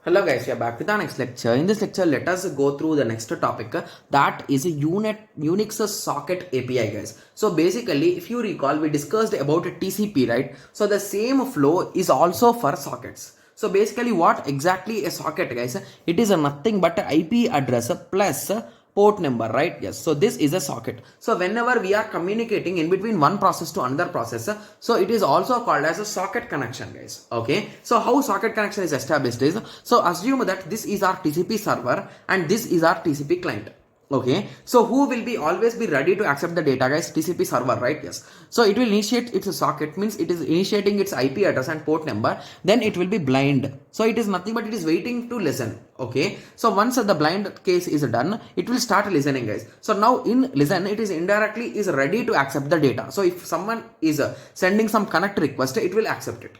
Hello guys, we are back with our next lecture. In this lecture, let us go through the next topic that is Unix socket API guys. So basically, if you recall, we discussed about TCP, right? So the same flow is also for sockets. So basically what exactly a socket guys? It is nothing but IP address plus port number, right? Yes, so this is a socket. So whenever we are communicating in between one process to another process, so it is also called as a socket connection guys. Okay, so how socket connection is established is, so assume that this is our TCP server and this is our TCP client. Okay, so who will be always be ready to accept the data guys? TCP server, right? Yes, so it will initiate its socket, means it is initiating its IP address and port number, then it will be blind, so it is nothing but it is waiting to listen. Okay, so once the blind case is done, it will start listening guys. So now in listen, it is indirectly is ready to accept the data. So if someone is sending some connect request, it will accept it.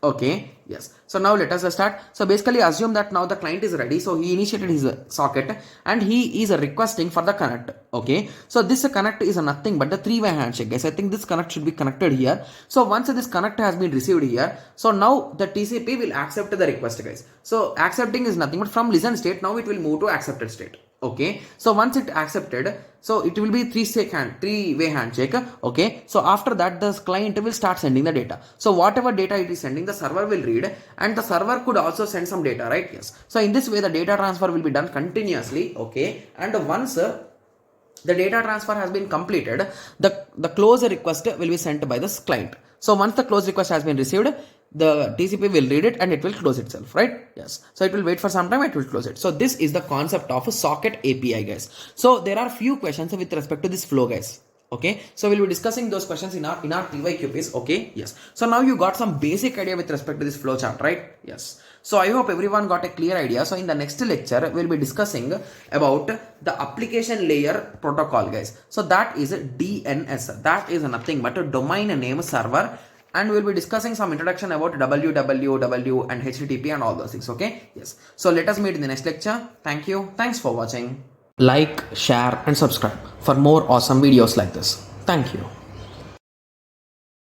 Okay, yes, so now let us start. So basically assume that now the client is ready, so he initiated his socket and he is requesting for the connect. Okay, so this connect is nothing but the three-way handshake guys. I think this connect should be connected here. So once this connect has been received here, so now the TCP will accept the request guys. So accepting is nothing but from listen state, now it will move to accepted state. Okay, so once it accepted, so it will be three-way handshake. Okay, so after that the client will start sending the data. So whatever data it is sending, the server will read, and the server could also send some data, right? Yes, so in this way the data transfer will be done continuously. Okay, and once the data transfer has been completed, the close request will be sent by this client. So once the close request has been received, the TCP will read it and it will close itself, right? Yes, so it will wait for some time, it will close it. So this is the concept of a socket API guys. So there are few questions with respect to this flow guys. Okay, so we'll be discussing those questions in our TYQ quiz. Okay, yes, so now you got some basic idea with respect to this flow chart, right? Yes, so I hope everyone got a clear idea. So in the next lecture we'll be discussing about the application layer protocol guys. So that is DNS, that is nothing but a domain name server, and we'll be discussing some introduction about www and HTTP and all those things. Okay, yes, so let us meet in the next lecture. Thank you, thanks for watching. Like, share and subscribe for more awesome videos like this. Thank you.